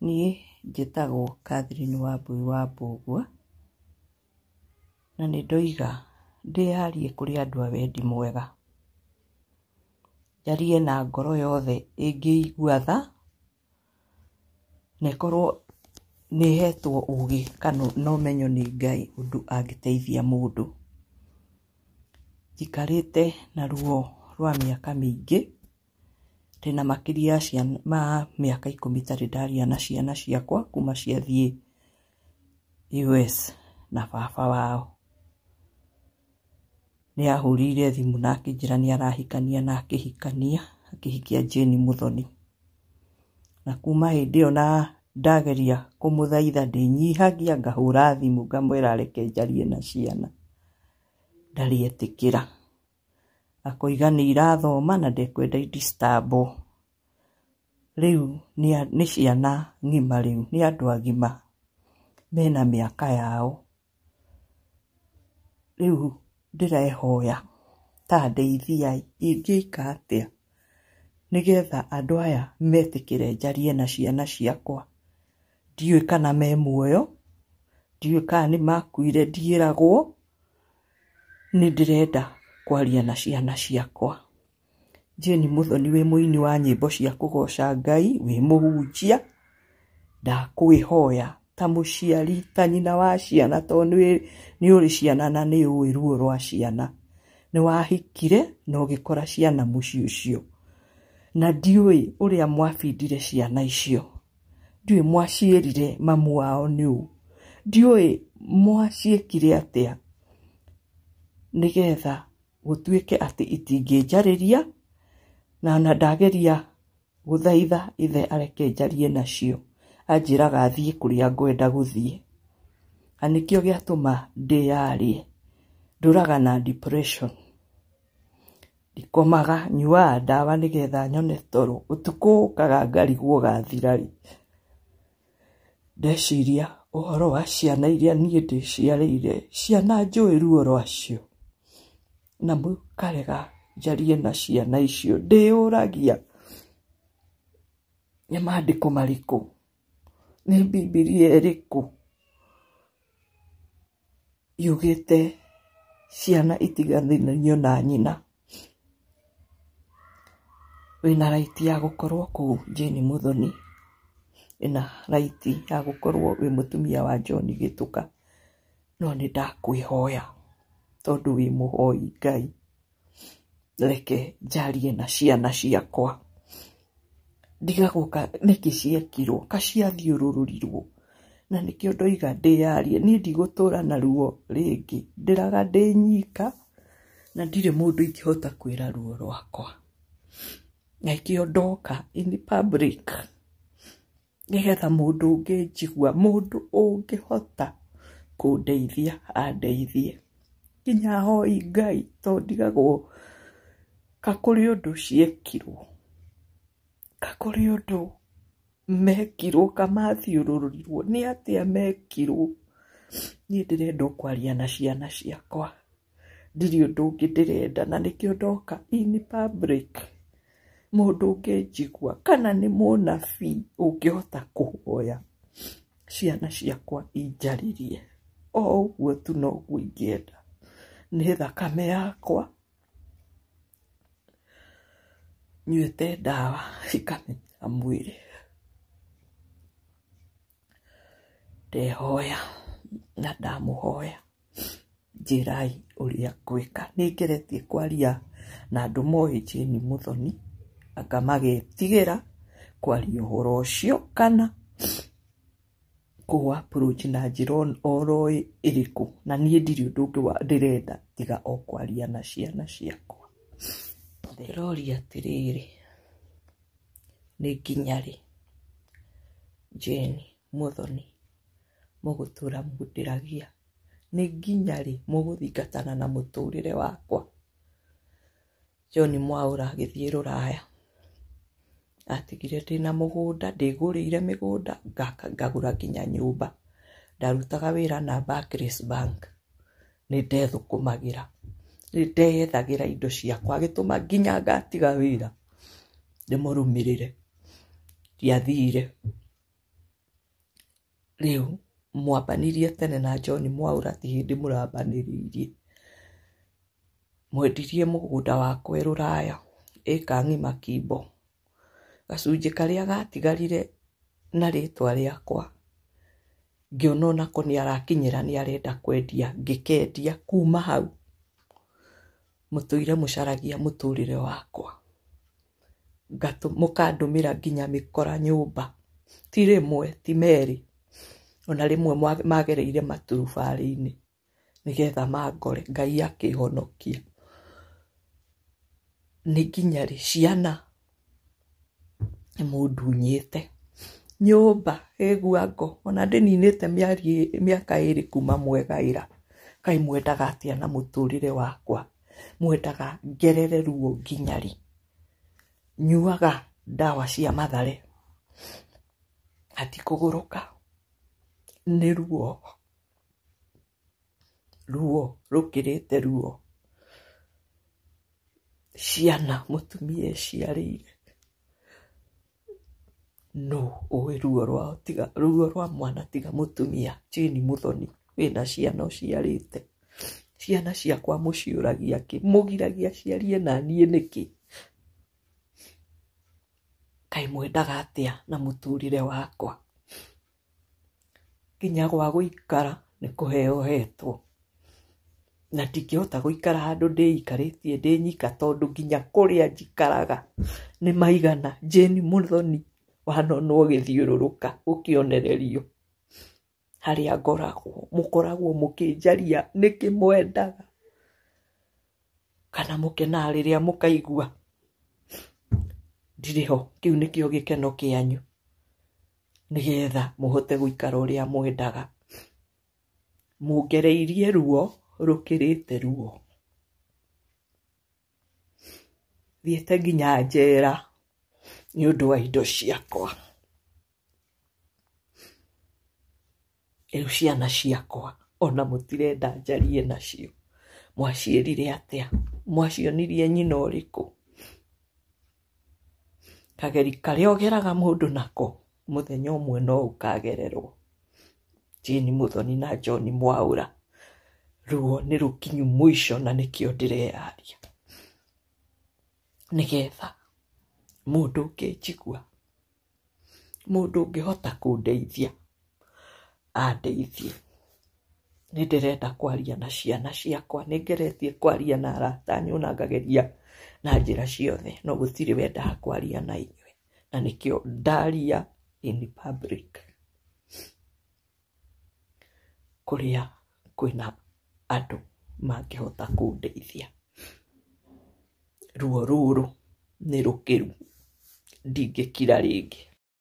Niĩ njĩtagwo Catherine Wambui wa Mbũgua, na nĩ ndoiga ndĩyarie kũrĩ andũ a wendi mwega. Njarie na ngoro yothe ĩngĩigua tha, na ĩkorwo nĩhetwo ũũgĩ kana na ũmenyo nĩ Ngai ũndũ angĩteithia mũndũ. Njikarĩte na ruo rwa mĩaka mĩingĩ, ndĩna makĩria ma mĩaka 10 tarĩ ndaria na ciana ciakwa kuma ciathiĩ US na baba wao. Nĩahũrĩire thimũ na akĩnjĩra nĩarahikania na akĩhikia Jane Muthoni. Na kuma hĩndĩ ĩyo na ndageria kũmũthaitha ndĩnyihagia, ngahũra thimũ ngamwĩra reke njarie na ciana, ndarĩetĩkĩra. Akoiga nĩirathoma na ndekwenda idisturbo. Rĩu nĩ ciana ng'ima, rĩu nĩ andũ agima mena mĩaka yao. Rĩu ndĩrehoya ta ndeithiai, ingĩika atĩa nĩgetha andũ aya metĩkĩre njarie na ciana ciakwa. Ndiũĩ kana me muoyo, ndiũĩ kana nĩmakuire, ndiĩragwo. Nĩndĩrenda kwaria na ciana ciakwa. Jane Muthoni wĩ mũini wa nyĩmbo cia kũgoca Ngai, wĩ mũhunjia, ndakwĩhoya ta mũciari, ta nyina wa ciana, tondũ nĩ ũrĩ ciana na nĩ ũĩ ruo rwa ciana. Nĩwahikire na ũgĩkora ciana mũciĩ ũcio, na ndiũĩ ũrĩa mwabindire ciana icio, ndiũĩ mwaciĩrire mamu wao nĩũ, ndiũĩ mwaciĩkire atĩa nĩgetha gũtuĩke atĩ itingĩnjarĩria, na ona ndageria gũthaitha ithe areke njarie nacio, anjĩraga thiĩ kũrĩa ngwenda gũthiĩ. Na nĩkĩo gĩatũma ndĩyarie. Ndũraga na depression, ndikomaga, nyuaga ndawa nĩgetha nyone toro, ũtukũ ũkaga ngarigwo gathira rĩ. Ndeciria ũhoro wa ciana iria niĩ ndĩciarĩire, ciana njũĩ ruo rwacio, na mũkarega njarie na ciana icio. Ndĩyũragia, nĩ maandĩko marĩkũ, nĩ Bibilia ĩrĩkũ yugĩte ciana itiganĩrio na nyina? Wĩna raiti ya gũkorwo kũu Jane Muthoni, wĩna raiti ya gũkorwo wĩ mũtumia wa John Gĩtũka, no nĩndakwĩhoya tondũ wĩ mũhoi Ngai, reke njarie na ciana ciakwa. Ndigagũka nĩkĩ ciekirwo, ka ciathiũrũrũrirwo, na nĩkĩo ndoiga ndĩyarie. Niĩ ndigũtũra na ruo rĩngĩ, ndĩraga ndĩnyika, na ndirĩ mũndũ ingĩhota kwĩra ruo rwakwa. Na ikĩo ndoka in public nĩgetha mũndũ ũngĩnjigua, mũndũ ũngĩhota kũndeithia andeithie. Nginya hoi Ngai, tondũ ndigagwo ka kũrĩ ũndũ ciekirwo, ka kũrĩ ũndũ mekirwo, ka mathiũrũrũrirwo, nĩ atĩa mekirwo. Niĩ ndĩrenda kwaria na ciana ciakwa, ndirĩ ũndũ ũngĩ ndĩrenda, na nĩkĩo ndoka in public. Mũndũ ũngĩnjigua kana nĩ mũnabii ũngĩhota kũhoya ciana ciakwa injarĩrie, o ũguo tu noguo ingĩenda. Nĩ thakame yakwa nyuĩte ndawa cikamenyera mwĩrĩ. Ndehoya na ndamũhoya, njĩrai ũrĩa ngwĩka. Nĩngeretie kwaria na andũ moĩ Jane Muthoni, anga magetigĩra kwaria ũhoro ũcio kana kũũ approach na njĩra oro ĩrĩkũ. Na niĩ ndirĩ ũndũ ũngĩ ndĩrenda tiga o kwaria na ciana ciakwa. Ndĩroria atĩrĩrĩ, nĩ nginya rĩ Jane Muthoni mũgũtũra mũndĩragia? Nĩ nginya rĩ mũgũthingatana na mũtũrĩre wakwa? John Mwaũra agĩthiĩ Rũraya, atigire ndĩna mũgũnda, ndĩgũrĩire mĩgũnda, ngagũra nginya nyũmba. Ndarutaga wĩra na Barclays Bank, nĩndethũkũmagĩra, nĩndeyethagĩra indo ciakwa, agĩtũma nginya ngatiga wĩra ndĩmũrũmĩrĩre. Ndiathire, Riu mwambanirie tene na John Mwaura ti hindi murambaniririe. Mwendirie mugunda wakwa Ruraya eka ng'ima Kimbo. Gacunjĩ karĩa gatigarire na rĩtwa rĩakwa ngĩona onako nĩarakinyĩra nĩarenda kwendia, ngĩkendia. Kuma hau mũtũire mũcaragia mũtũrĩre wakwa, mũkandũmĩra nginya mĩkora nyũmba, ti rĩmwe ti merĩ, ona rĩmwe magereire maturubarĩ-inĩ nĩgetha mangore. Ngai akĩhonokia. Nĩ nginya rĩ ciana mũndunyĩte nyũmba ĩguango, ona ndĩninĩte mĩaka 2 kuma mwegaĩra. Kai mwendaga atĩa na mũtũrĩre wakwa? Mwendaga ngerere ruo nginya rĩ? Nyuaga ndawa cia mathare hatikũgũrũka, nĩ ruo, ruo rũkĩrĩte ruo. Ciana mũtumia eciarĩire, no ũĩ ruo rwao, tiga ruo rwa mwana tiga mũtumia. Jane Muthoni wĩna ciana ũciarĩte, ciana ciakwa mũciũragia kĩ? Mũgiragia ciarie na niĩ nĩkĩ? Kai mwendaga atĩa na mũtũrĩre wakwa? Nginya gwa gũikara nĩ kũheo hetwo, na ndingĩhota gũikara handũ ndĩikarĩtie ndĩ nyika, tondũ nginya kũrĩa njikaraga nĩ maigana. Jane Muthoni wanonwo gĩthiũrũrũka ũkĩonererio harĩa ngoragwo, mũkoragwo mũkĩnjaria nĩkĩ mwendaga, kana mũkenaga rĩrĩa mũkaigua ndirĩ ho. Kĩu nĩkĩo gĩkeno kĩanyu, nĩgetha mũhote gũikara ũrĩa mwendaga. Mũngereirie ruo rũkĩrĩte ruo, thiĩte nginya njera nĩ ũndũ wa indo ciakwa. Rĩu ciana ciakwa ona mũtirenda njarie nacio. Mwaciĩrire atĩa? Mwacionirie nyina ũrĩkũ? Kageri karĩa ũgeraga mũndũ nako mũthenya ũmwe no ũkagererwo. Jane Muthoni na John Mwaura, ruo nĩ rũkinyu mũico, na nĩkĩo ndĩreyaria, nĩgetha mũndũ ũngĩnjigua, mũndũ ũngĩhota kũndeithia andeithie. Nĩ ndĩrenda kwaria na ciana ciakwa, nĩ ngeretie kwaria na arata na ngageria na njĩra ciothe, no gũtirĩ wendaga kwaria na inyuĩ, na nĩkĩo ndaria in public kũrĩa kwĩna andũ mangĩhota kũndeithia. Ruo rũrũ nĩ rũkĩru, ndingĩkira rĩngĩ.